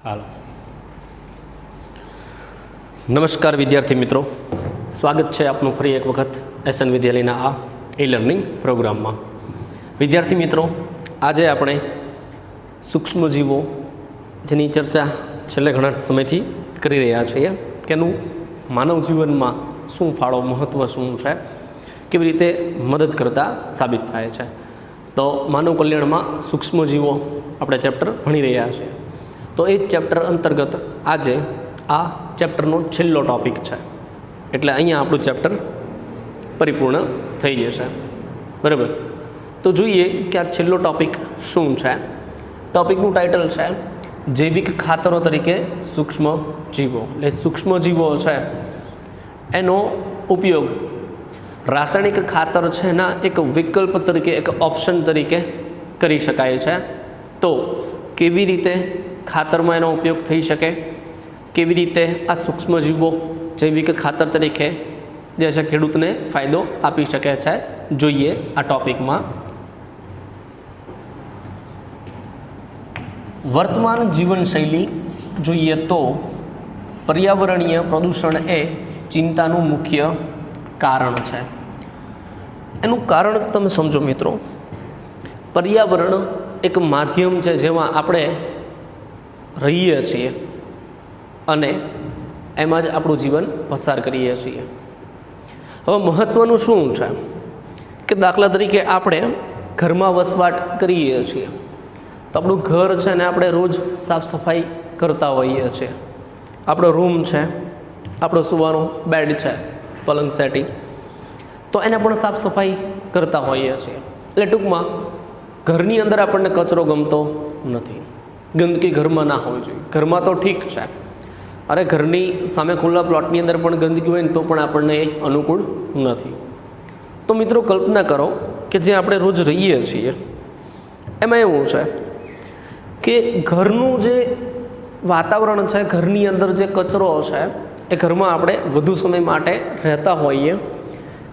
હાલો. નમસ્કાર વિદ્યાર્થી મિત્રો, સ્વાગત છે આપનું ફરી એક વખત એસએન વિદ્યાલયના આ લર્નિંગ પ્રોગ્રામમાં. વિદ્યાર્થી મિત્રો, આજે આપણે સૂક્ષ્મજીવો જેની ચર્ચા છેલ્લે ઘણા સમયથી કરી રહ્યા છીએ કે એનું માનવ જીવનમાં શું ફાળો, મહત્ત્વ શું છે, કેવી રીતે મદદ કરતા સાબિત થાય છે. તો માનવ કલ્યાણમાં સૂક્ષ્મજીવો આપણે ચેપ્ટર ભણી રહ્યા છીએ. તો એ ચેપ્ટર અંતર્ગત આજે આ ચેપ્ટરનો છેલ્લો ટૉપિક છે, એટલે અહીંયા આપણું ચેપ્ટર પરિપૂર્ણ થઈ જશે. બરાબર, તો જોઈએ કે આ છેલ્લો ટૉપિક શું છે. ટૉપિકનું ટાઇટલ છે જૈવિક ખાતરો તરીકે સૂક્ષ્મ જીવો. એટલે સૂક્ષ્મજીવો છે એનો ઉપયોગ રાસાયણિક ખાતર છે એના એક વિકલ્પ તરીકે, એક ઓપ્શન તરીકે કરી શકાય છે. તો કેવી રીતે ખાતરમાં એનો ઉપયોગ થઈ શકે, કેવી રીતે આ સૂક્ષ્મજીવો જૈવિક ખાતર તરીકે જે છે ખેડૂતને ફાયદો આપી શકે છે, જોઈએ આ ટૉપિકમાં. વર્તમાન જીવનશૈલી જોઈએ તો પર્યાવરણીય પ્રદૂષણ એ ચિંતાનું મુખ્ય કારણ છે. એનું કારણ તમે સમજો મિત્રો. પર્યાવરણ એક માધ્યમ છે જેમાં આપણે રહીએ છીએ અને એમાં જ આપણું જીવન પસાર કરીએ છીએ. હવે મહત્ત્વનું શું છે કે દાખલા તરીકે આપણે ઘરમાં વસવાટ કરીએ છીએ તો આપણું ઘર છે ને આપણે રોજ સાફ સફાઈ કરતા હોઈએ છીએ. આપણો રૂમ છે, આપણો સૂવાનો બેડ છે, પલંગ સેટિંગ, તો એને પણ સાફ સફાઈ કરતા હોઈએ છીએ. એટલે ટૂંકમાં ઘરની અંદર આપણને કચરો ગમતો નથી, ગંદકી ઘરમાં ના હોવી જોઈએ. ઘરમાં તો ઠીક છે, અરે ઘરની સામે ખુલ્લા પ્લોટની અંદર પણ ગંદકી હોય ને તો પણ આપણને એ અનુકૂળ નથી. તો મિત્રો કલ્પના કરો કે જે આપણે રોજ રહીએ છીએ એમાં એવું છે કે ઘરનું જે વાતાવરણ છે, ઘરની અંદર જે કચરો છે એ ઘરમાં આપણે વધુ સમય માટે રહેતા હોઈએ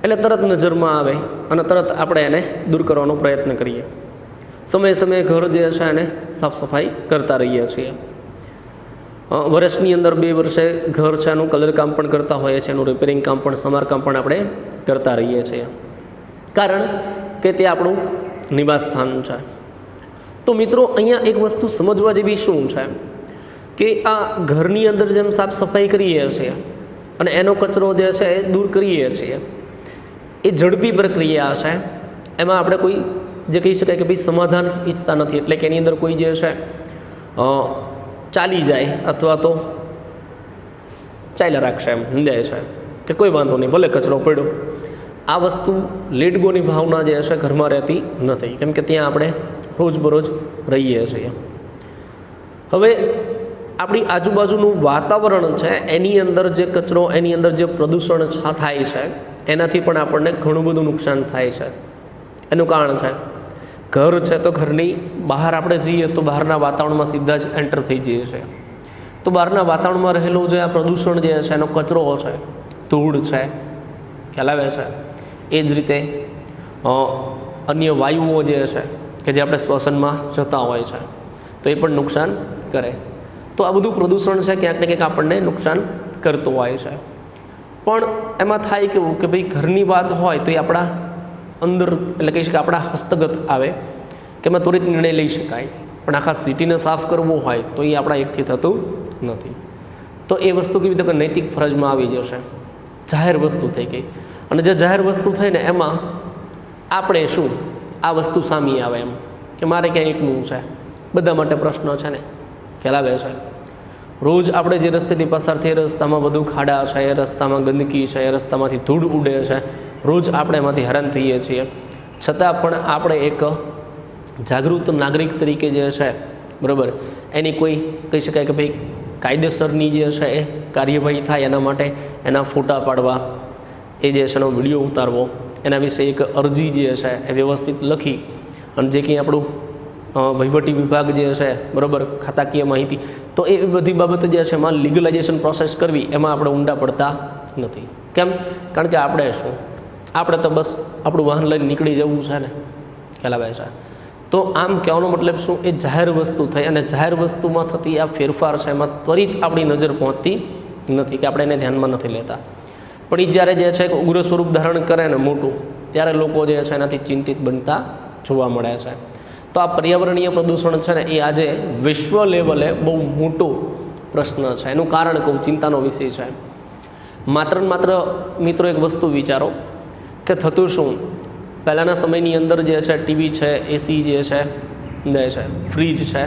એટલે તરત નજરમાં આવે અને તરત આપણે એને દૂર કરવાનો પ્રયત્ન કરીએ. સમયે સમયે ઘર જે છે એને સાફ સફાઈ કરતા રહીએ છીએ. વર્ષની અંદર 2 વર્ષે ઘર છે એનું કલર કામ પણ કરતા હોઈએ છીએ, એનું રિપેરિંગ કામ પણ, સમારકામ પણ આપણે કરતા રહીએ છીએ, કારણ કે તે આપણું નિવાસ સ્થાન છે. તો મિત્રો અહીંયા એક વસ્તુ સમજવા જેવી શું છે કે આ ઘરની અંદર જેમ સાફ સફાઈ કરીએ છીએ અને એનો કચરો જે છે એ દૂર કરીએ છીએ, એ ઝડપી પ્રક્રિયા છે. એમાં આપણે કોઈ જે કહી શકાય કે ભાઈ સમાધાન ઈચ્છતા નથી, એટલે કે એની અંદર કોઈ જે છે ચાલી જાય અથવા તો ચાલ્યા રાખશે, એમ સમજાય છે કે કોઈ વાંધો નહીં, ભલે કચરો પડ્યો. આ વસ્તુ લેટ ગોની ભાવના જે છે ઘરમાં રહેતી નથી, કેમ કે ત્યાં આપણે રોજબરોજ રહીએ છીએ. હવે આપણી આજુબાજુનું વાતાવરણ છે એની અંદર જે કચરો, એની અંદર જે પ્રદૂષણ થાય છે એનાથી પણ આપણને ઘણું બધું નુકસાન થાય છે. એનું કારણ છે ઘર છે, તો ઘરની બહાર આપણે જઈએ તો બહારના વાતાવરણમાં સીધા જ એન્ટર થઈ જઈએ છીએ. તો બહારના વાતાવરણમાં રહેલું જે આ પ્રદૂષણ જે છે, એનો કચરો છે, ધૂળ છે, ખ્યાલ આવે છે, એ જ રીતે અન્ય વાયુઓ જે છે કે જે આપણે શ્વસનમાં જતા હોય છે તો એ પણ નુકસાન કરે. તો આ બધું પ્રદૂષણ છે ક્યાંક ને ક્યાંક આપણને નુકસાન કરતું હોય છે. પણ એમાં થાય કેવું કે ભાઈ ઘરની વાત હોય તો એ આપણા અંદર, એટલે કહી શકાય આપણા હસ્તગત આવે કે એમાં ત્વરિત નિર્ણય લઈ શકાય. પણ આખા સિટીને સાફ કરવું હોય તો એ આપણા એકથી થતું નથી. તો એ વસ્તુ કેવી રીતે નૈતિક ફરજમાં આવી જશે, જાહેર વસ્તુ થઈ ગઈ. અને જે જાહેર વસ્તુ થઈને એમાં આપણે શું આ વસ્તુ સામી આવે એમ કે મારે ક્યાં એકનું છે, બધા માટે પ્રશ્ન છે ને, ખ્યાલ આવે છે. રોજ આપણે જે રસ્તેથી પસાર થઈએ, રસ્તામાં બધું ખાડા છે, એ રસ્તામાં ગંદકી છે, એ રસ્તામાંથી ધૂળ ઉડે છે, રોજ આપણે એમાંથી હેરાન થઈએ છીએ. છતાં પણ આપણે એક જાગૃત નાગરિક તરીકે જે છે, બરાબર, એની કોઈ કહી શકાય કે ભાઈ કાયદેસરની જે છે એ કાર્યવાહી થાય એના માટે એના ફોટા પાડવા, એ જે છે એનો વિડીયો ઉતારવો, એના વિશે એક અરજી જે છે એ વ્યવસ્થિત લખી અને જે કંઈ આપણું વહીવટી વિભાગ જે છે, બરાબર, ખાતાકીય માહિતી, તો એ બધી બાબત જે છે એમાં લીગલાઇઝેશન પ્રોસેસ કરવી, એમાં આપણે ઊંડા પડતા નથી. કેમ? કારણ કે આપણે શું, આપણે તો બસ આપણું વાહન લઈને નીકળી જવું છે ને, ખ્યાલ આવે છે. તો આમ કહેવાનો મતલબ શું, એ જાહેર વસ્તુ થઈ અને જાહેર વસ્તુમાં થતી આ ફેરફાર છે એમાં ત્વરિત આપણી નજર પહોંચતી નથી કે આપણે એને ધ્યાનમાં નથી લેતા. પણ એ જ્યારે જે છે એક ઉગ્ર સ્વરૂપ ધારણ કરે ને મોટું, ત્યારે લોકો જે છે એનાથી ચિંતિત બનતા જોવા મળે છે. તો આ પર્યાવરણીય પ્રદૂષણ છે ને એ આજે વિશ્વ લેવલે બહુ મોટો પ્રશ્ન છે. એનું કારણ કહું, ચિંતાનો વિષય છે. માત્ર ને માત્ર મિત્રો એક વસ્તુ વિચારો કે થતું શું, પહેલાંના સમયની અંદર જે છે ટીવી છે, એસી જે છે ફ્રીજ છે,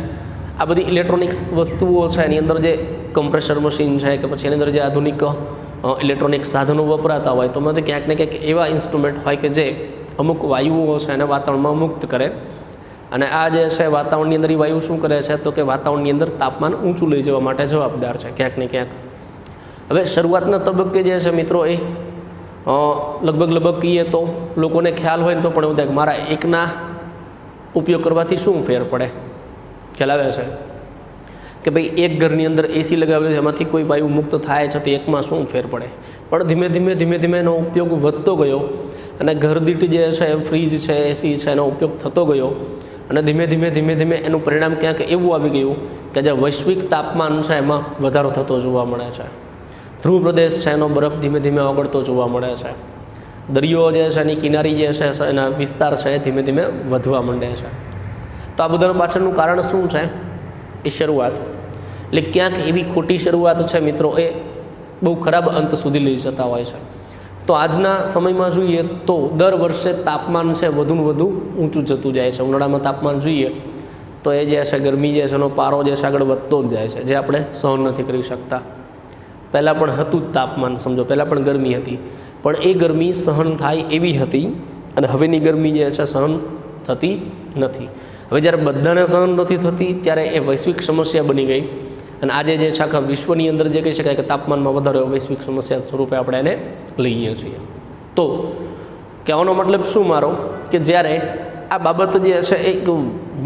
આ બધી ઇલેક્ટ્રોનિક્સ વસ્તુઓ છે એની અંદર જે કમ્પ્રેસર મશીન છે કે પછી એની અંદર જે આધુનિક ઇલેક્ટ્રોનિક સાધનો વપરાતા હોય તો એમાંથી ક્યાંક ને ક્યાંક એવા ઇન્સ્ટ્રુમેન્ટ હોય કે જે અમુક વાયુઓ છે એને વાતાવરણમાં મુક્ત કરે. અને આ જે છે વાતાવરણની અંદર એ વાયુ શું કરે છે તો કે વાતાવરણની અંદર તાપમાન ઊંચું લઈ જવા માટે જવાબદાર છે ક્યાંક ને ક્યાંક. હવે શરૂઆતના તબક્કે જે છે મિત્રો એ લગભગ કહીએ તો લોકોને ખ્યાલ હોય ને તો પણ એવું થાય કે મારા એકના ઉપયોગ કરવાથી શું ફેર પડે. ખ્યાલ આવે છે કે ભાઈ એક ઘરની અંદર એસી લગાવેલું છે એમાંથી કોઈ વાયુ મુક્ત થાય છે તો એકમાં શું ફેર પડે. પણ ધીમે ધીમે એનો ઉપયોગ વધતો ગયો અને ઘર દીઠ જે છે ફ્રીજ છે, એસી છે, એનો ઉપયોગ થતો ગયો અને ધીમે ધીમે એનું પરિણામ ક્યાંક એવું આવી ગયું કે જે વૈશ્વિક તાપમાન છે એમાં વધારો થતો જોવા મળે છે. ધ્રુવ પ્રદેશ છે એનો બરફ ધીમે ઓગળતો જોવા મળે છે. દરિયો જે છે એની કિનારી જે છે એના વિસ્તાર છે એ ધીમે વધવા માંડે છે. તો આ બધાનું પાછળનું કારણ શું છે? એ શરૂઆત. એટલે ક્યાંક એવી ખોટી શરૂઆત છે મિત્રો એ બહુ ખરાબ અંત સુધી લઈ જતા હોય છે. તો આજના સમયમાં જોઈએ તો દર વર્ષે તાપમાન છે વધુ ઊંચું જતું જાય છે. ઉનાળામાં તાપમાન જોઈએ તો એ જે છે ગરમી જે છે એનો પારો જે છે આગળ વધતો જ જાય છે, જે આપણે સહન નથી કરી શકતા. પહેલાં પણ હતું જ તાપમાન, સમજો પહેલાં પણ ગરમી હતી, પણ એ ગરમી સહન થાય એવી હતી અને હવેની ગરમી જે છે સહન થતી નથી. હવે જ્યારે બધાને સહન નથી થતી ત્યારે એ વૈશ્વિક સમસ્યા બની ગઈ અને આજે જે છે આખા વિશ્વની અંદર જે કહી શકાય કે તાપમાનમાં વધારો વૈશ્વિક સમસ્યા સ્વરૂપે આપણે એને લઈએ છીએ. તો કહેવાનો મતલબ શું મારો કે જ્યારે આ બાબત જે છે એક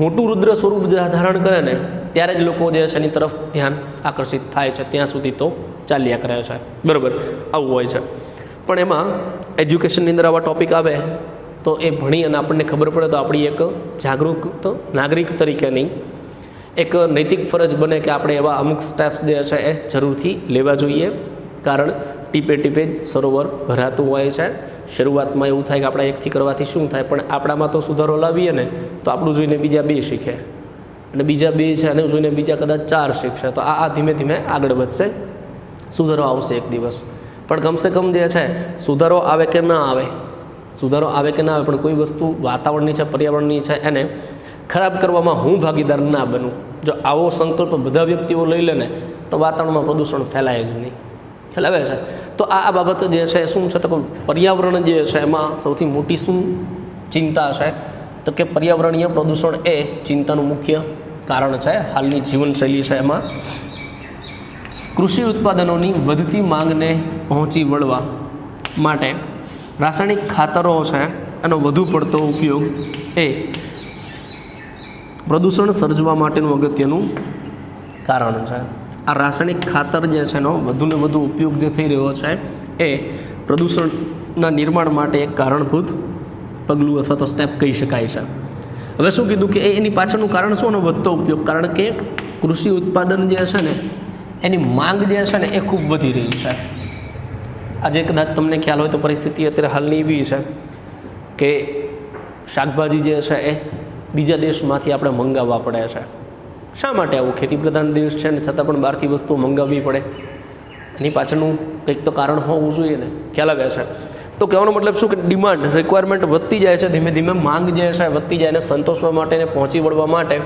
મોટું રુદ્ર સ્વરૂપ ધારણ કરે ને ત્યારે જ લોકો જે છે એની તરફ ધ્યાન આકર્ષિત થાય છે. ત્યાં સુધી તો ચાલ્યા કરે છે, બરાબર, આવું હોય છે. પણ એમાં એજ્યુકેશનની અંદર આવા ટૉપિક આવે તો એ ભણી અને આપણને ખબર પડે તો આપણી એક જાગૃત નાગરિક તરીકેની એક નૈતિક ફરજ બને કે આપણે એવા અમુક સ્ટેપ્સ જે છે એ જરૂરથી લેવા જોઈએ. કારણ ટીપે જ સરોવર ભરાતું હોય છે. શરૂઆતમાં એવું થાય કે આપણે એકથી કરવાથી શું થાય, પણ આપણામાં તો સુધારો લાવીએ ને તો આપણું જોઈને બીજા 2 શીખે અને બીજા 2 છે અને જોઈને બીજા કદાચ 4 શીખશે. તો આ ધીમે આગળ વધશે, સુધારો આવશે એક દિવસ. પણ કમસે કમ જે છે સુધારો આવે કે ના આવે પણ કોઈ વસ્તુ વાતાવરણની છે, પર્યાવરણની છે, એને ખરાબ કરવામાં હું ભાગીદાર ના બનું. જો આવો સંકલ્પ બધા વ્યક્તિઓ લઈ લે ને તો વાતાવરણમાં પ્રદૂષણ ફેલાય જ નહીં. ખ્યાલ આવે છે? તો આ બાબત જે છે શું છે તો પર્યાવરણ જે છે એમાં સૌથી મોટી શું ચિંતા છે તો કે પર્યાવરણીય પ્રદૂષણ એ ચિંતાનું મુખ્ય કારણ છે. હાલની જીવનશૈલી છે એમાં કૃષિ ઉત્પાદનોની વધતી માંગને પહોંચી વળવા માટે રાસાયણિક ખાતરો છે એનો વધુ પડતો ઉપયોગ એ પ્રદૂષણ સર્જવા માટેનું અગત્યનું કારણ છે. આ રાસાયણિક ખાતર જે છે એનો વધુને વધુ ઉપયોગ જે થઈ રહ્યો છે એ પ્રદૂષણના નિર્માણ માટે એક કારણભૂત પગલું અથવા તો સ્ટેપ કહી શકાય છે. હવે શું કીધું કે એની પાછળનું કારણ શું એનો વધતો ઉપયોગ? કારણ કે કૃષિ ઉત્પાદન જે છે ને એની માંગ જે છે ને એ ખૂબ વધી રહી છે. આજે કદાચ તમને ખ્યાલ હોય તો પરિસ્થિતિ અત્યારે હાલની એવી છે કે શાકભાજી જે છે એ બીજા દેશમાંથી આપણે મંગાવવા પડે છે. શા માટે આવું? ખેતી પ્રધાન દેશ છે ને છતાં પણ બહારથી વસ્તુઓ મંગાવવી પડે. એની પાછળનું કંઈક તો કારણ હોવું જોઈએ ને. ખ્યાલ આવે છે? તો કહેવાનો મતલબ શું કે ડિમાન્ડ, રિક્વાયરમેન્ટ વધતી જાય છે, ધીમે માંગ જે છે વધતી જાય એને સંતોષવા માટે ને પહોંચી વળવા માટે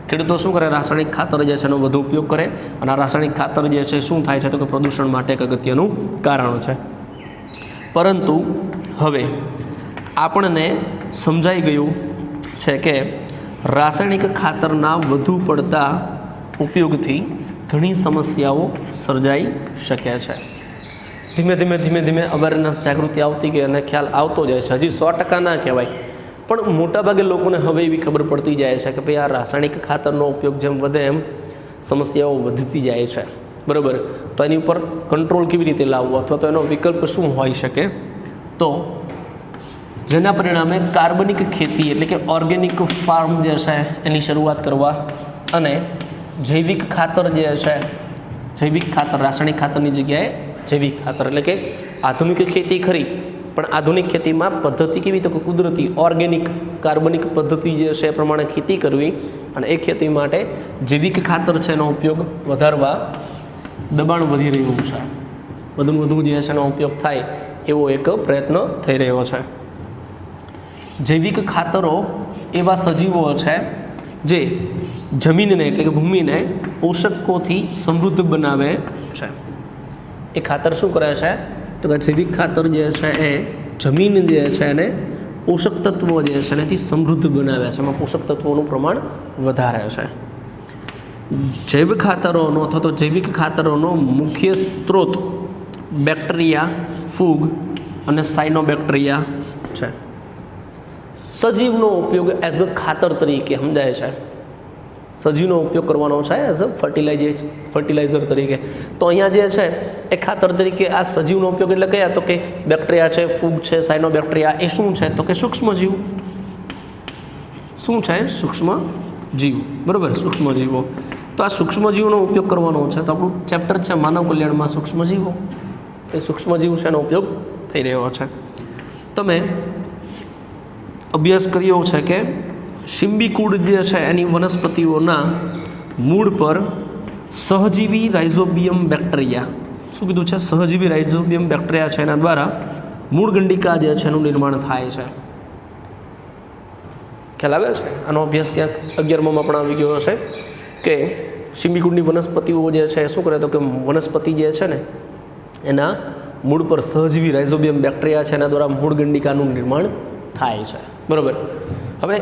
ખેડૂતો શું કરે? રાસાયણિક ખાતર જે છે એનો વધુ ઉપયોગ કરે અને આ રાસાયણિક ખાતર જે છે શું થાય છે તો કે પ્રદૂષણ માટે એક અગત્યનું કારણ છે. પરંતુ હવે આપણને સમજાઈ ગયું છે કે રાસાયણિક ખાતરના વધુ પડતા ઉપયોગથી ઘણી સમસ્યાઓ સર્જાઈ શકે છે. ધીમે ધીમે અવેરનેસ, જાગૃતિ આવતી ગઈ અને ખ્યાલ આવતો જાય છે. હજી 100% ના કહેવાય પણ મોટાભાગે લોકોને હવે એવી ખબર પડતી જાય છે કે ભાઈ આ રાસાયણિક ખાતરનો ઉપયોગ જેમ વધે એમ સમસ્યાઓ વધતી જાય છે, બરાબર. તો એની ઉપર કંટ્રોલ કેવી રીતે લાવવો અથવા તો એનો વિકલ્પ શું હોઈ શકે? તો જેના પરિણામે કાર્બનિક ખેતી એટલે કે ઓર્ગેનિક ફાર્મ જે છે એની શરૂઆત કરવા અને જૈવિક ખાતર જે છે, જૈવિક ખાતર, રાસાયણિક ખાતરની જગ્યાએ જૈવિક ખાતર એટલે કે આધુનિક ખેતી ખરી, પણ આધુનિક ખેતીમાં પદ્ધતિ કેવી તો કે કુદરતી ઓર્ગેનિક કાર્બનિક પદ્ધતિ જે છે એ પ્રમાણે ખેતી કરવી અને એ ખેતી માટે જૈવિક ખાતર છે એનો ઉપયોગ વધારવા દબાણ વધી રહ્યું છે. વધુને વધુ જે છે એનો ઉપયોગ થાય એવો એક પ્રયત્ન થઈ રહ્યો છે. જૈવિક ખાતરો એવા સજીવો છે જે જમીનને એટલે કે ભૂમિને પોષકોથી સમૃદ્ધ બનાવે છે. એ ખાતર શું કરે છે તો કે જૈવિક ખાતર જે છે એ જમીન જે છે એને પોષક તત્વો જે છે એનાથી સમૃદ્ધ બનાવે છે, એમાં પોષક તત્વોનું પ્રમાણ વધારે છે. જૈવ ખાતરોનો અથવા તો જૈવિક ખાતરોનો મુખ્ય સ્ત્રોત બેક્ટેરિયા, ફૂગ અને સાયનોબેક્ટેરિયા છે. સજીવનો ઉપયોગ એઝ અ ખાતર તરીકે સમજાય છે. સજીવનો ઉપયોગ કરવાનો છે એઝ અ ફર્ટિલાઇઝર તરીકે. તો અહીંયા જે છે એ ખાતર તરીકે આ સજીવનો ઉપયોગ એટલે કયા તો કે બેક્ટેરિયા છે, ફૂગ છે, સાયનોબેક્ટેરિયા એ શું છે તો કે સૂક્ષ્મજીવ. શું છે? સૂક્ષ્મ જીવ. બરાબર, સૂક્ષ્મજીવો. તો આ સૂક્ષ્મજીવનો ઉપયોગ કરવાનો છે. તો આપણું ચેપ્ટર છે માનવ કલ્યાણમાં સૂક્ષ્મજીવો. એ સૂક્ષ્મજીવ છે એનો ઉપયોગ થઈ રહ્યો છે. તમે અભ્યાસ કર્યો છે કે શિંબીકુળ જે છે એની વનસ્પતિઓના મૂળ પર સહજીવી રાઇઝોબિયમ બેક્ટેરિયા, શું કીધું છે? સહજીવી રાઇઝોબિયમ બેક્ટેરિયા છે એના દ્વારા મૂળ ગંડિકા જે છે એનું નિર્માણ થાય છે. ખ્યાલ આવે છે? આનો અભ્યાસ ક્યાંક 11માં પણ આવી ગયો હશે કે શિંબીકુળની વનસ્પતિઓ જે છે શું કરે તો કે વનસ્પતિ જે છે ને એના મૂળ પર સહજીવી રાઇઝોબિયમ બેક્ટેરિયા છે એના દ્વારા મૂળ ગંડિકાનું નિર્માણ થાય છે. બરાબર. હવે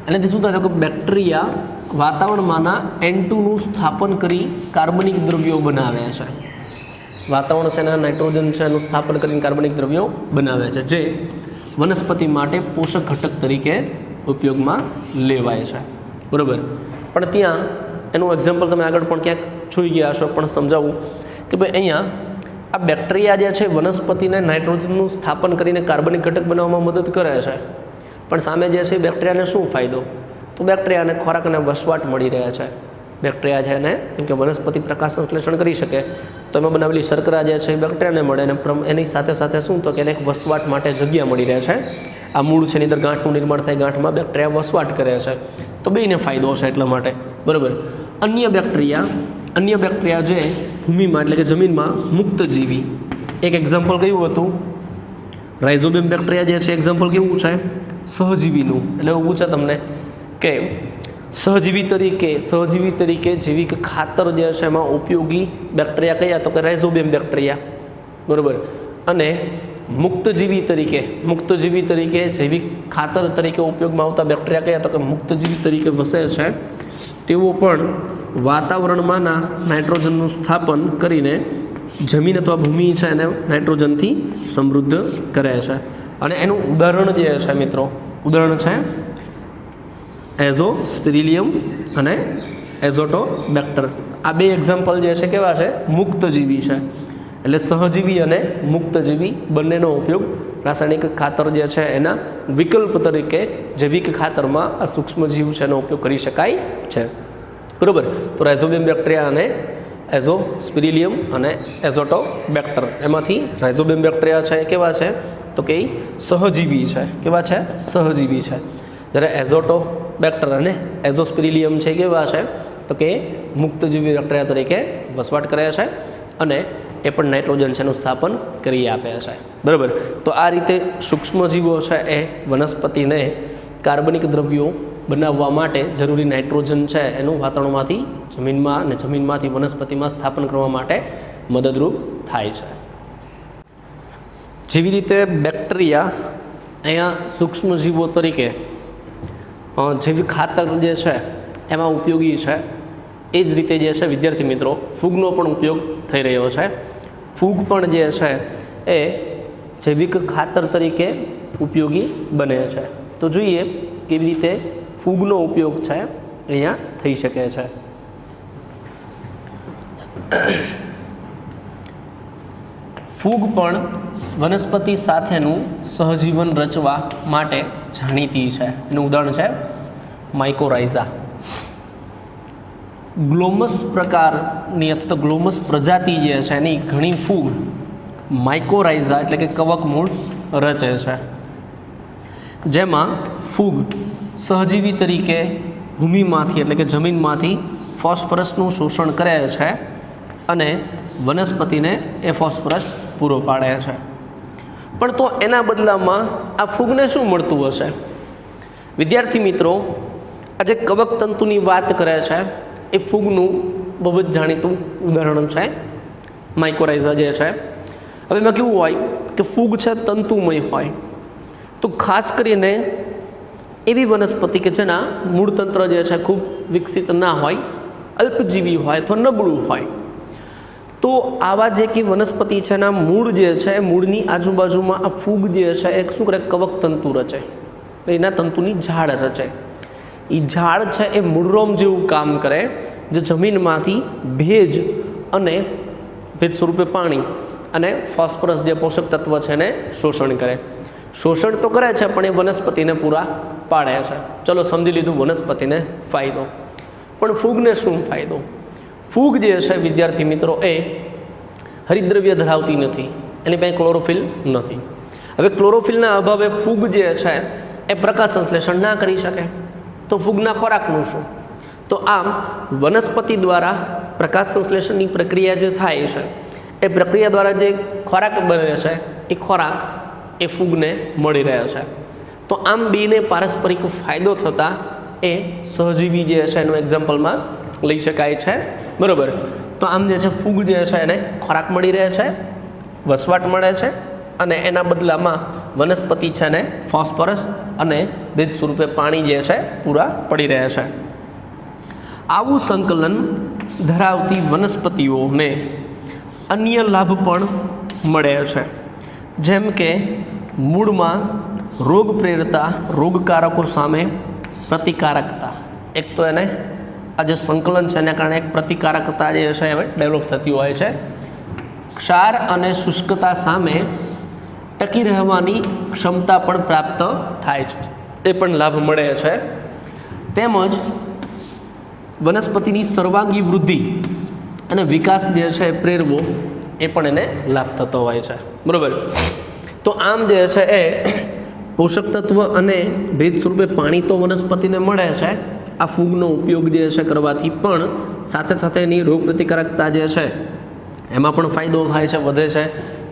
એનાથી શું થાય તો કે બેક્ટેરિયા વાતાવરણમાંના N2નું સ્થાપન કરી કાર્બનિક દ્રવ્યો બનાવે છે. વાતાવરણ છે એના નાઇટ્રોજન છે એનું સ્થાપન કરીને કાર્બનિક દ્રવ્યો બનાવે છે, જે વનસ્પતિ માટે પોષક ઘટક તરીકે ઉપયોગમાં લેવાય છે. બરાબર. પણ ત્યાં એનું એક્ઝામ્પલ તમે આગળ પણ ક્યાંક જોઈ ગયા હશો, પણ સમજાવું કે ભાઈ અહીંયા આ બેક્ટેરિયા જે છે વનસ્પતિને નાઇટ્રોજનનું સ્થાપન કરીને કાર્બનિક ઘટક બનાવવામાં મદદ કરે છે, પણ સામે જે છે બેક્ટેરિયાને શું ફાયદો? તો બેક્ટેરિયાને ખોરાક અને વસવાટ મળી રહે છે. બેક્ટેરિયા છે એને કેમ કે વનસ્પતિ પ્રકાશ સંશ્લેષણ કરી શકે તો એમાં બનાવેલી શર્કરા જે છે એ બેક્ટેરિયાને મળે અને એની સાથે સાથે શું તો કે એને એક વસવાટ માટે જગ્યા મળી રહે છે. આ મૂળ છે એની અંદર ગાંઠનું નિર્માણ થાય, ગાંઠમાં બેક્ટેરિયા વસવાટ કરે છે, તો બેયને ફાયદો છે એટલા માટે. બરાબર. અન્ય બેક્ટેરિયા જે ભૂમિમાં એટલે કે જમીનમાં મુક્તજીવી, એક એક્ઝામ્પલ કયું હતું? રાઇઝોબિયમ બેક્ટેરિયા જે છે એક્ઝામ્પલ કેવું છે? સહજીવીનું. એટલે એવું પૂછે તમને કે સહજીવી તરીકે જૈવિક ખાતર જે છે એમાં ઉપયોગી બેક્ટેરિયા કયા તો કે રાઇઝોબિયમ બેક્ટેરિયા. બરાબર. અને મુક્તજીવી તરીકે જૈવિક ખાતર તરીકે ઉપયોગમાં આવતા બેક્ટેરિયા કયા તો કે મુક્તજીવી તરીકે વસે છે. તેઓ પણ વાતાવરણમાંના નાઇટ્રોજનનું સ્થાપન કરીને જમીન અથવા ભૂમિ છે એને નાઇટ્રોજનથી સમૃદ્ધ કરે છે. અને એનું ઉદાહરણ જે છે મિત્રો, ઉદાહરણ છે એઝોસ્પિરિલિયમ અને એઝોટોબેક્ટર. આ બે એક્ઝામ્પલ જે છે કેવા છે? મુક્તજીવી છે. એટલે સહજીવી અને મુક્તજીવી બંનેનો ઉપયોગ રાસાયણિક ખાતર જે છે એના વિકલ્પ તરીકે જૈવિક ખાતરમાં આ સૂક્ષ્મજીવ છે એનો ઉપયોગ કરી શકાય છે. બરાબર. તો રાઇઝોબિયમ બેક્ટેરિયા અને એઝોસ્પિરિલિયમ અને એઝોટોબેક્ટર, એમાંથી રાઇઝોબિયમ બેક્ટેરિયા છે એ કેવા છે તો કે સહજીવી છે. કેવા છે? સહજીવી છે. જ્યારે એઝોટોબેક્ટર અને એઝોસ્પિરિલિયમ છે કેવા છે તો કે મુક્તજીવી બેક્ટેરિયા તરીકે વસવાટ કરે છે અને એ પણ નાઇટ્રોજન છે એનું સ્થાપન કરી આપે છે. બરાબર. તો આ રીતે સૂક્ષ્મજીવો છે એ વનસ્પતિને કાર્બનિક દ્રવ્યો બનાવવા માટે જરૂરી નાઇટ્રોજન છે એનું વાતાવરણમાંથી જમીનમાં અને જમીનમાંથી વનસ્પતિમાં સ્થાપન કરવા માટે મદદરૂપ થાય છે. જેવી રીતે બેક્ટેરિયા અહીંયા સૂક્ષ્મજીવો તરીકે જૈવિક ખાતર જે છે એમાં ઉપયોગી છે, એ જ રીતે જે છે વિદ્યાર્થી મિત્રો ફૂગનો પણ ઉપયોગ થઈ રહ્યો છે. ફૂગ પણ જે છે એ જૈવિક ખાતર તરીકે ઉપયોગી બને છે. તો જોઈએ કેવી રીતે ફૂગનો ઉપયોગ છે અહીંયા થઈ શકે છે. ફૂગ પણ વનસ્પતિ સાથેનું સહજીવન રચવા માટે જાણીતી છે. એનું ઉદાહરણ છે માઇકોરાઇઝા. ગ્લોમસ પ્રકારની અથવા તો ગ્લોમસ પ્રજાતિ જે છે એની ઘણી ફૂગ માઇકોરાઇઝા એટલે કે કવક મૂળ રચે છે, જેમાં ફૂગ સહજીવી તરીકે ભૂમિમાંથી એટલે કે જમીનમાંથી ફોસ્ફરસનું શોષણ કરે છે અને વનસ્પતિને એ ફોસ્ફરસ પૂરો પાડે છે. પણ તો એના બદલામાં આ ફૂગને શું મળતું હશે? વિદ્યાર્થી મિત્રો, આ જે કવક તંતુની વાત કરે છે એ ફૂગનું બહુ જ જાણીતું ઉદાહરણ છે માઇકોરાઇઝા જે છે. હવે એમાં કેવું હોય કે ફૂગ છે તંતુમય હોય, તો ખાસ કરીને એવી વનસ્પતિ કે જેના મૂળતંત્ર જે છે ખૂબ વિકસિત ના હોય, અલ્પજીવી હોય અથવા નબળું હોય, તો આવા જે કે વનસ્પતિ છે એના મૂળ જે છે મૂળની આજુબાજુમાં આ ફૂગ જે છે એ શું કરે? કવક તંતુ રચે, એના તંતુની ઝાડ રચે. એ ઝાડ છે એ મૂળરોમ જેવું કામ કરે, જે જમીનમાંથી ભેજ સ્વરૂપે પાણી અને ફોસ્ફરસ જે પોષક તત્વ છે એને શોષણ કરે. શોષણ તો કરે છે પણ એ વનસ્પતિને પૂરા પાડે છે. ચલો સમજી લીધું વનસ્પતિને ફાયદો. પણ ફૂગને શું ફાયદો? ફૂગ જે છે વિદ્યાર્થી મિત્રો એ હરિતદ્રવ્ય ધરાવતી નથી, એની પાસે ક્લોરોફિલ નથી. હવે ક્લોરોફિલના અભાવે ફૂગ જે છે એ પ્રકાશ સંશ્લેષણ ના કરી શકે, તો ફૂગના ખોરાકનું શું? તો આમ વનસ્પતિ દ્વારા પ્રકાશ સંશ્લેષણની પ્રક્રિયા જે થાય છે એ પ્રક્રિયા દ્વારા જે ખોરાક બને છે એ ખોરાક એ ફૂગને મળી રહે છે. તો આમ બેને પારસ્પરિક ફાયદો થતાં એ સહજીવી જે છે એનું એક્ઝામ્પલમાં લઈ શકાય છે. બરાબર. તો આમ જે છે ફૂગ જે છે એને ખોરાક મળી રહે છે, વસવાટ મળે છે, અને એના બદલામાં વનસ્પતિ છે ને ફોસ્ફરસ અને ભેજ સ્વરૂપે પાણી જે છે પૂરા પડી રહે છે. આવું સંકલન ધરાવતી વનસ્પતિઓને અન્ય લાભ પણ મળે છે, જેમ કે મૂળમાં રોગ પ્રેરતા રોગકારકો સામે પ્રતિકારકતા. એક તો એને આ જે સંકલન છે એના કારણે એક પ્રતિકારકતા જે છે એ ડેવલપ થતી હોય છે. ક્ષાર અને શુષ્કતા સામે ટકી રહેવાની ક્ષમતા પણ પ્રાપ્ત થાય છે, એ પણ લાભ મળે છે. તેમજ વનસ્પતિની સર્વાંગી વૃદ્ધિ અને વિકાસ જે છે એ પ્રેરવો એ પણ એને લાભ થતો હોય છે. બરાબર. તો આમ જે છે એ પોષક તત્વ અને ભેજ સ્વરૂપે પાણી તો વનસ્પતિને મળે છે. આ ફૂગનો ઉપયોગ જે છે કરવાથી પણ સાથે સાથે એની રોગ પ્રતિકારકતા જે છે એમાં પણ ફાયદો થાય છે, વધે છે.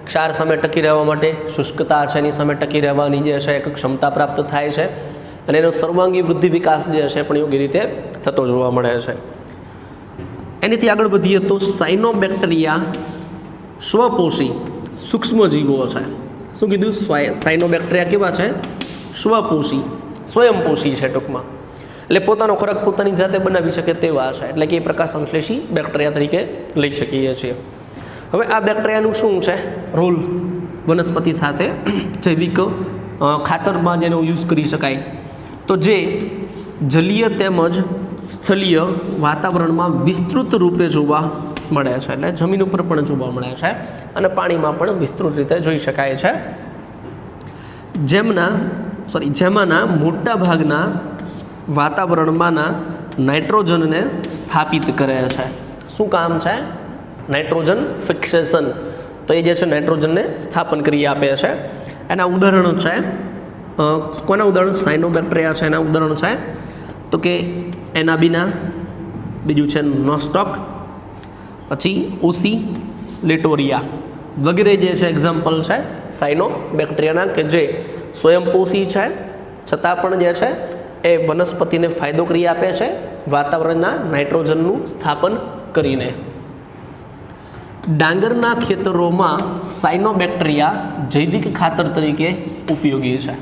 ક્ષાર સામે ટકી રહેવા માટે શુષ્કતા છે એની સામે ટકી રહેવાની જે છે એક ક્ષમતા પ્રાપ્ત થાય છે, અને એનો સર્વાંગી વૃદ્ધિ વિકાસ જે છે પણ યોગ્ય રીતે થતો જોવા મળે છે. એનાથી આગળ વધીએ તો સાયનોબેક્ટેરિયા સ્વપોષી સૂક્ષ્મજીવો છે. શું કીધું? સાયનોબેક્ટેરિયા કેવા છે? સ્વપોષી, સ્વયંપોષી છે ટૂંકમાં. એટલે પોતાનો ખોરાક પોતાની જાતે બનાવી શકે તેવા છે, એટલે કે એ પ્રકાશ સંશ્લેષી બેક્ટેરિયા તરીકે લઈ શકીએ છીએ. હવે આ બેક્ટેરિયાનું શું છે રોલ વનસ્પતિ સાથે જૈવિક ખાતરમાં જેનો યુઝ કરી શકાય? તો જે જલીય તેમજ સ્થળીય વાતાવરણમાં વિસ્તૃત રૂપે જોવા મળે છે, એટલે જમીન ઉપર પણ જોવા મળે છે અને પાણીમાં પણ વિસ્તૃત રીતે જોઈ શકાય છે. જેમાંના મોટા ભાગના વાતાવરણમાંના નાઇટ્રોજનને સ્થાપિત કરે છે. શું કામ છે? Nitrogen fixation. તો એ જે છે નાઇટ્રોજનને સ્થાપન કરી આપે છે. એના ઉદાહરણો છે, કોના ઉદાહરણ? સાયનોબેક્ટેરિયા છે એના ઉદાહરણો છે તો કે એનાબીના, બીજું છે નોસ્ટોક, પછી ઓસી લેટોરિયા વગેરે જે છે એક્ઝામ્પલ છે સાયનોબેક્ટેરિયાના, કે જે સ્વયંપોષી છે છતાં પણ જે છે એ વનસ્પતિને ફાયદો કરી આપે છે વાતાવરણના નાઇટ્રોજનનું સ્થાપન કરીને. ડાંગરના ખેતરોમાં સાયનોબેક્ટેરિયા જૈવિક ખાતર તરીકે ઉપયોગી છે.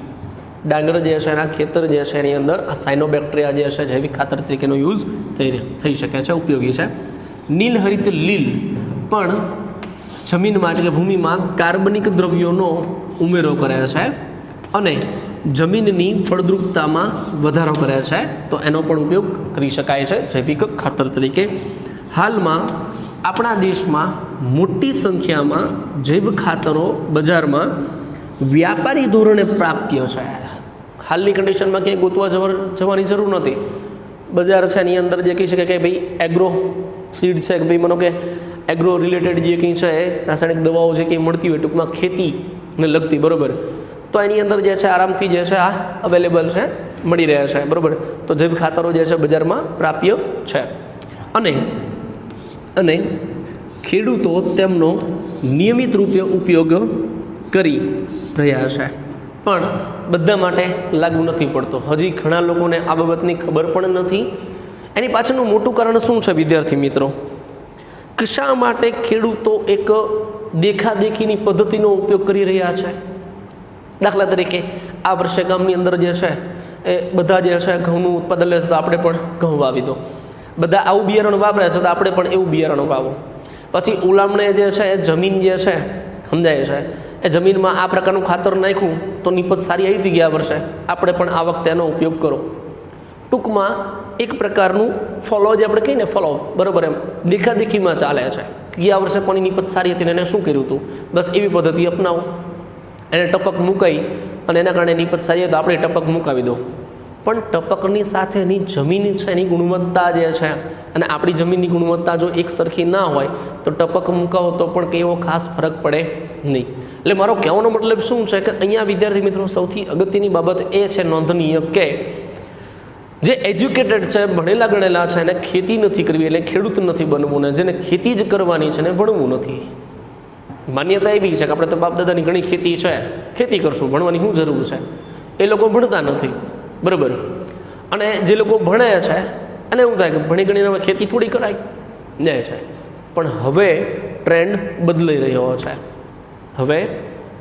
ડાંગર જે છે એના ખેતર જે છે એની અંદર આ સાયનોબેક્ટેરિયા જે છે જૈવિક ખાતર તરીકેનો યુઝ થઈ શકે છે, ઉપયોગી છે. નીલહરિત લીલ પણ જમીનમાં એટલે કે ભૂમિમાં કાર્બનિક દ્રવ્યોનો ઉમેરો કરે છે અને જમીનની ફળદ્રુપતામાં વધારો કરે છે, તો એનો પણ ઉપયોગ કરી શકાય છે જૈવિક ખાતર તરીકે. હાલમાં આપણા દેશમાં મોટી સંખ્યામાં જૈવ ખાતરો બજારમાં વ્યાપારી ધોરણે પ્રાપ્ય છે. હાલની કન્ડિશનમાં ક્યાંય ગોતવા જવાની જરૂર નથી. બજાર છે એની અંદર જે કહી શકે કે ભાઈ એગ્રો સીડ છે કે ભાઈ માનો કે એગ્રો રિલેટેડ જે કંઈ છે એ રાસાયણિક દવાઓ જે કંઈ મળતી હોય ટૂંકમાં ખેતીને લગતી, બરાબર, તો એની અંદર જે છે આરામથી જે છે આ અવેલેબલ છે, મળી રહ્યા છે, બરાબર. તો જૈવ ખાતરો જે છે બજારમાં પ્રાપ્ય છે અને ખેડૂતો તેમનો નિયમિત રૂપે ઉપયોગ કરી રહ્યા છે, પણ બધા માટે લાગુ નથી પડતો. હજી ઘણા લોકોને આ બાબતની ખબર પણ નથી. એની પાછળનું મોટું કારણ શું છે વિદ્યાર્થી મિત્રો? કે શા માટે ખેડૂતો એક દેખાદેખીની પદ્ધતિનો ઉપયોગ કરી રહ્યા છે? દાખલા તરીકે આ વર્ષે ગામની અંદર જે છે એ બધા જે છે ઘઉંનું ઉત્પાદન લે છે, તો આપણે પણ ઘઉં વાવી દો. બધા આવું બિયારણ વાપરે છે, તો આપણે પણ એવું બિયારણ વાવો. પછી ઉલામણે જે છે એ જમીન જે છે સમજાય છે, એ જમીનમાં આ પ્રકારનું ખાતર નાખ્યું તો નિપજ સારી આવી હતી ગયા વર્ષે, આપણે પણ આ વખતે એનો ઉપયોગ કરો. ટૂંકમાં એક પ્રકારનું ફોલો જે આપણે કહીએ ને, ફોલો, બરાબર, એમ દેખાદેખીમાં ચાલે છે. ગયા વર્ષે કોની નિપજ સારી હતી ને એને શું કર્યું હતું, બસ એવી પદ્ધતિ અપનાવો. એને ટપક મુકાઈ અને એના કારણે નિપજ સારી હોય તો આપણે ટપક મુકાવી દો. પણ ટપકની સાથે એની જમીન છે, એની ગુણવત્તા જે છે, અને આપણી જમીનની ગુણવત્તા જો એક સરખી ના હોય તો ટપક મુકાવો તો પણ કંઈ એવો ખાસ ફરક પડે નહીં. એટલે મારો કહેવાનો મતલબ શું છે કે અહીંયા વિદ્યાર્થી મિત્રો સૌથી અગત્યની બાબત એ છે નોંધનીય કે જે એજ્યુકેટેડ છે, ભણેલા ગણેલા છે, એને ખેતી નથી કરવી, એટલે ખેડૂત નથી બનવું, ને જેને ખેતી જ કરવાની છે ને ભણવું નથી. માન્યતા એવી છે કે આપણે તો બાપ દાદાની ઘણી ખેતી છે, ખેતી કરશું, ભણવાની શું જરૂર છે? એ લોકો ભણતા નથી, બરાબર. અને જે લોકો ભણે છે અને એવું થાય કે ભણી ગણીને હવે ખેતી થોડી કરાય જાય છે. પણ હવે ટ્રેન્ડ બદલાઈ રહ્યો છે. હવે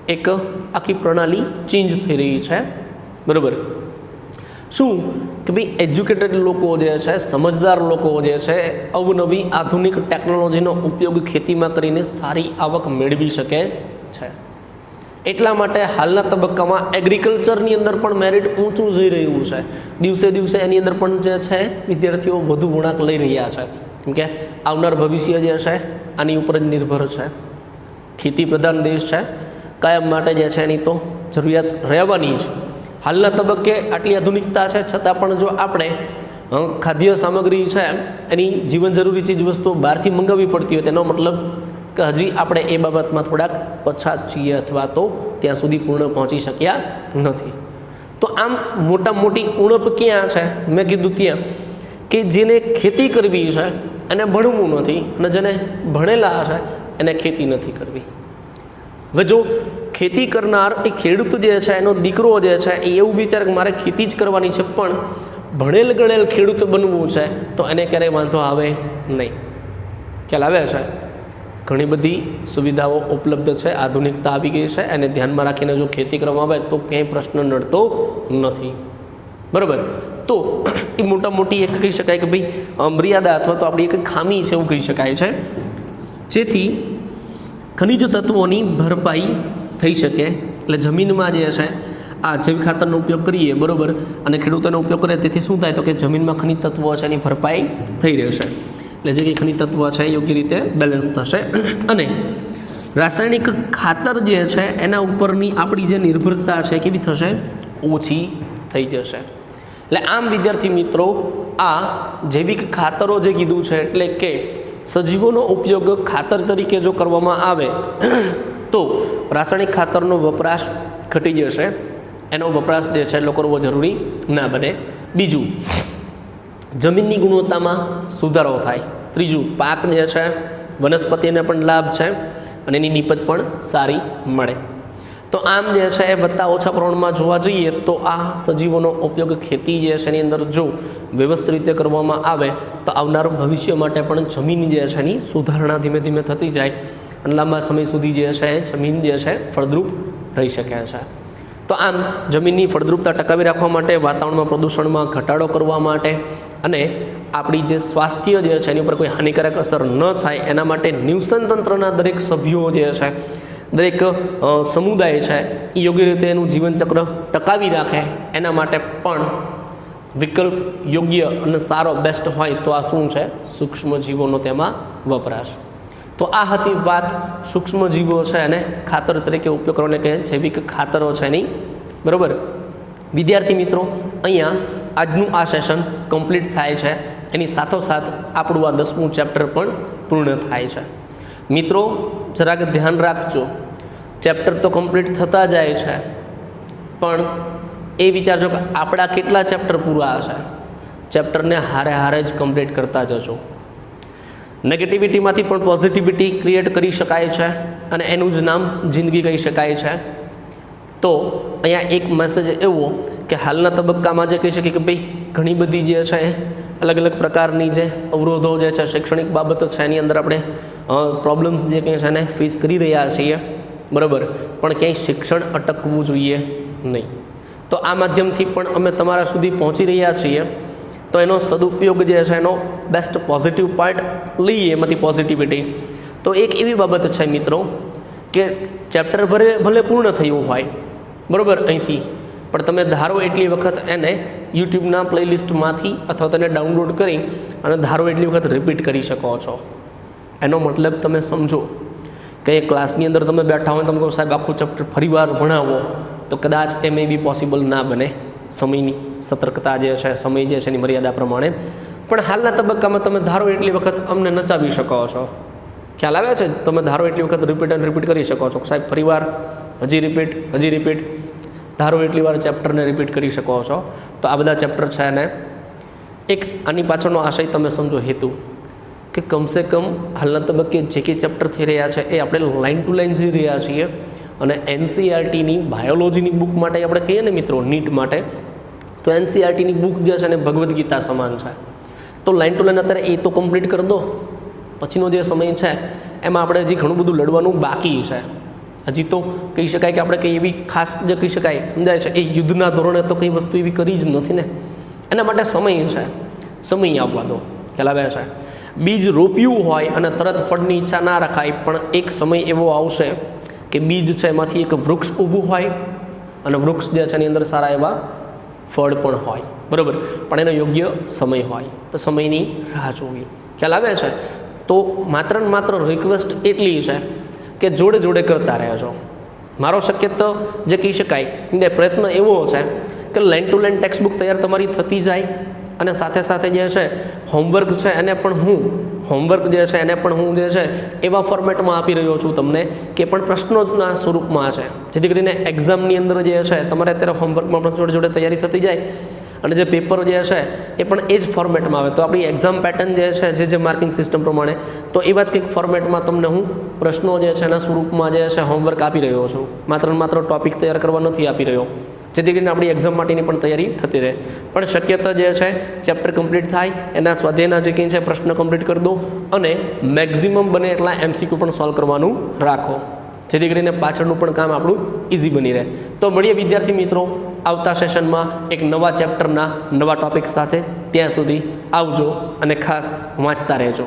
એક આખી પ્રણાલી ચેન્જ થઈ રહી છે, બરાબર. શું કે ભાઈ એજ્યુકેટેડ લોકો જે છે, સમજદાર લોકો જે છે, અવનવી આધુનિક ટેકનોલોજીનો ઉપયોગ ખેતીમાં કરીને સારી આવક મેળવી શકે છે. એટલા માટે હાલના તબક્કામાં એગ્રીકલ્ચરની અંદર પણ મેરિટ ઊંચું જઈ રહ્યું છે. દિવસે દિવસે એની અંદર પણ જે છે વિદ્યાર્થીઓ વધુ ગુણાંક લઈ રહ્યા છે, કેમ કે આવનાર ભવિષ્ય જે છે આની ઉપર જ નિર્ભર છે. ખેતી પ્રધાન દેશ છે, કાયમ માટે જે છે એની તો જરૂરિયાત રહેવાની જ. હાલના તબક્કે આટલી આધુનિકતા છે છતાં પણ જો આપણે ખાદ્ય સામગ્રી છે એની જીવન જરૂરી ચીજ વસ્તુઓ બહારથી મંગાવવી પડતી હોય, તેનો મતલબ કે હજી આપણે એ બાબતમાં થોડાક પછાત છીએ અથવા તો ત્યાં સુધી પૂર્ણ પહોંચી શક્યા નથી. તો આમ મોટી ઉણપ ક્યાં છે? મેં કીધું ત્યાં કે જેને ખેતી કરવી છે એને ભણવું નથી, અને જેને ભણેલા છે એને ખેતી નથી કરવી. હવે જો ખેતી કરનાર એ ખેડૂત જે છે, એનો દીકરો જે છે એ એવું વિચારે કે મારે ખેતી જ કરવાની છે, પણ ભણેલ ગણેલ ખેડૂત બનવું છે, તો એને ક્યારેય વાંધો આવે નહીં. ખ્યાલ આવે છે? ઘણી બધી સુવિધાઓ ઉપલબ્ધ છે, આધુનિકતા આવી ગઈ છે, એને ધ્યાનમાં રાખીને જો ખેતી કરવામાં આવે તો ક્યાંય પ્રશ્ન નડતો નથી, બરાબર. તો એ મોટી એક કહી શકાય કે ભાઈ મર્યાદા અથવા તો આપણી એક ખામી છે એવું કહી શકાય છે, જેથી ખનિજ તત્વોની ભરપાઈ થઈ શકે. એટલે જમીનમાં જે છે આ જૈવિક ખાતરનો ઉપયોગ કરીએ, બરાબર, અને ખેડૂતોનો ઉપયોગ કરે, તેથી શું થાય તો કે જમીનમાં ખનિજ તત્વો છે એની ભરપાઈ થઈ રહેશે. એટલે જે કંઈ ખનિજ તત્વો છે એ યોગ્ય રીતે બેલેન્સ થશે. અને રાસાયણિક ખાતર જે છે એના ઉપરની આપણી જે નિર્ભરતા છે કેવી થશે? ઓછી થઈ જશે. એટલે આમ વિદ્યાર્થી મિત્રો આ જૈવિક ખાતરો જે કીધું છે, એટલે કે સજીવોનો ઉપયોગ ખાતર તરીકે જો કરવામાં આવે તો રાસાયણિક ખાતરનો વપરાશ ઘટી જશે, એનો વપરાશ જે છે એટલો કરવો જરૂરી ના બને. બીજું, જમીનની ગુણવત્તામાં સુધારો થાય. ત્રીજું, પાક જે છે વનસ્પતિને પણ લાભ છે અને એની નીપજ પણ સારી મળે. તો આમ જે છે એ વત્તા ઓછા પ્રમાણમાં જોવા જઈએ તો આ સજીવોનો ઉપયોગ ખેતી જે છે એની અંદર જો વ્યવસ્થિત રીતે કરવામાં આવે તો આવનાર ભવિષ્ય માટે પણ જમીન જે છે એની સુધારણા ધીમે ધીમે થતી જાય અને લાંબા સમય સુધી જે છે જમીન જે છે ફળદ્રુપ રહી શકે છે. તો આમ જમીનની ફળદ્રુપતા ટકાવી રાખવા માટે, વાતાવરણમાં પ્રદૂષણમાં ઘટાડો કરવા માટે અને આપણી જે સ્વાસ્થ્ય જે છે એની ઉપર કોઈ હાનિકારક અસર ન થાય એના માટે નિવસન તંત્રના દરેક સભ્યો જે છે, દરેક સમુદાય છે એ યોગ્ય રીતે એનું જીવનચક્ર ટકાવી રાખે એના માટે પણ વિકલ્પ યોગ્ય અને સારો બેસ્ટ હોય તો આ શું છે? સૂક્ષ્મજીવોનો તેમાં વપરાશ. તો આ હતી વાત સૂક્ષ્મજીવો છે અને ખાતર તરીકે ઉપયોગ કરવાને કહે જૈવિક ખાતરો છે એની. બરાબર વિદ્યાર્થી મિત્રો, અહીંયા આજનું આ સેશન કમ્પ્લીટ થાય છે. એની સાથોસાથ આપણું આ 10મું ચેપ્ટર પણ પૂર્ણ થાય છે. મિત્રો જરાક ધ્યાન રાખજો, ચેપ્ટર તો કમ્પ્લીટ થતા જાય છે, પણ એ વિચારજો કે આપણા કેટલા ચેપ્ટર પૂરા હશે. ચેપ્ટરને હારે હારે જ કમ્પ્લીટ કરતા જજો. નેગેટિવિટીમાંથી પણ પોઝિટિવિટી ક્રિએટ કરી શકાય છે અને એનું જ નામ જિંદગી કહી શકાય છે. તો અહીંયા એક મેસેજ એવો કે હાલના તબક્કામાં જે કહી શકીએ કે ભાઈ ઘણી બધી જે છે અલગ અલગ પ્રકારની જે અવરોધો જે છે શૈક્ષણિક બાબતો છે એની અંદર આપણે પ્રોબ્લેમ્સ જે કંઈ છે એને ફેસ કરી રહ્યા છીએ. બરાબર, પણ ક્યાંય શિક્ષણ અટકવું જોઈએ નહીં. તો આ માધ્યમથી પણ અમે તમારા સુધી પહોંચી રહ્યા છીએ. તો એનો સદુપયોગ જે છે એનો બેસ્ટ પોઝિટિવ પાર્ટ લઈએ એમાંથી પોઝિટિવિટી. તો એક એવી બાબત છે મિત્રો કે ચેપ્ટર ભલે પૂર્ણ થયું હોય બરાબર અહીંથી, પણ તમે ધારો એટલી વખત એને યુટ્યુબના પ્લેલિસ્ટમાંથી અથવા તેને ડાઉનલોડ કરી અને ધારો એટલી વખત રિપીટ કરી શકો છો. એનો મતલબ તમે સમજો કે ક્લાસની અંદર તમે બેઠા હોય તમે કહો સાહેબ આખું ચેપ્ટર ફરીવાર ભણાવો, તો કદાચ એ મે બી પોસિબલ ના બને. સમયની સતર્કતા જે છે, સમય જે છે એની મર્યાદા પ્રમાણે. પણ હાલના તબક્કામાં તમે ધારો એટલી વખત અમને નચાવી શકો છો. ખ્યાલ આવે છે? તમે ધારો એટલી વખત રિપીટ એન્ડ રિપીટ કરી શકો છો. સાહેબ ફરીવાર હજી રિપીટ ધારો એટલી વાર ચેપ્ટરને રિપીટ કરી શકો છો. તો આ બધા ચેપ્ટર છે અને એક આની પાછળનો આશય તમે સમજો, હેતુ કે કમસે કમ હાલના તબક્કે જે કંઈ ચેપ્ટર થઈ રહ્યા છે એ આપણે લાઇન ટુ લાઇન જઈ રહ્યા છીએ. અને એનસીઈઆરટીની બાયોલોજીની બુક માટે આપણે કહીએ ને મિત્રો, નીટ માટે, તો એનસીઈઆરટીની બુક જે છે ને ભગવદ્ ગીતા સમાન છે. તો લાઇન ટુ લાઇન અત્યારે એ તો કમ્પ્લીટ કરી દો. પછીનો જે સમય છે એમાં આપણે હજી ઘણું બધું લડવાનું બાકી છે. હજી તો કહી શકાય કે આપણે કંઈ એવી ખાસ જે કહી શકાય સમજાય છે એ યુદ્ધના ધોરણે તો કંઈ વસ્તુ એવી કરી જ નથી ને. એના માટે સમય છે, સમય આવવા દો. ખ્યાલ આવે છે? બીજ રોપ્યું હોય અને તરત ફળની ઈચ્છા ના રખાય, પણ એક સમય એવો આવશે કે બીજ છે એમાંથી એક વૃક્ષ ઊભું હોય અને વૃક્ષ જે છે એની અંદર સારા એવા ફળ પણ હોય. બરાબર, પણ એનો યોગ્ય સમય હોય. તો સમયની રાહ જોવી. ખ્યાલ આવે છે? તો માત્ર ને માત્ર રિક્વેસ્ટ એટલી છે કે જોડે જોડે કરતા રહેજો. મારો શક્ય તો જે કહી શકાય કે પ્રયત્ન એવો છે કે line to line text book તૈયાર તમારી થતી જાય અને સાથે સાથે જે છે હોમવર્ક છે એને પણ હું જે છે એવા ફોર્મેટમાં આપી રહ્યો છું તમને કે પણ પ્રશ્નોના સ્વરૂપમાં છે, જેથી કરીને એક્ઝામની અંદર જે છે તમારે અત્યારે હોમવર્કમાં પણ જોડે જોડે તૈયારી થતી જાય અને જે પેપર જે છે એ પણ એ જ ફોર્મેટમાં આવે. તો આપણી એક્ઝામ પેટર્ન જે છે જે માર્કિંગ સિસ્ટમ પ્રમાણે, તો એવા જ કંઈક ફોર્મેટમાં તમને હું પ્રશ્નો જે છે એના સ્વરૂપમાં જે છે હોમવર્ક આપી રહ્યો છું. માત્ર ટોપિક તૈયાર કરવા નથી આપી રહ્યો, જેથી કરીને આપણી એક્ઝામ માટેની પણ તૈયારી થતી રહે. પણ શક્યતા જે છે ચેપ્ટર કમ્પ્લીટ થાય, એના સ્વાધ્યાયના જે કંઈ છે પ્રશ્ન કમ્પ્લીટ કરી દો અને મેક્ઝિમમ બને એટલા MCQ પણ સોલ્વ કરવાનું રાખો, જેથી કરીને પાછળનું પણ કામ આપણું ઇઝી બની રહે. તો મળીએ વિદ્યાર્થી મિત્રો આવતા સેશનમાં એક નવા ચેપ્ટરના નવા ટોપિક સાથે. ત્યાં સુધી આવજો અને ખાસ વાંચતા રહેજો.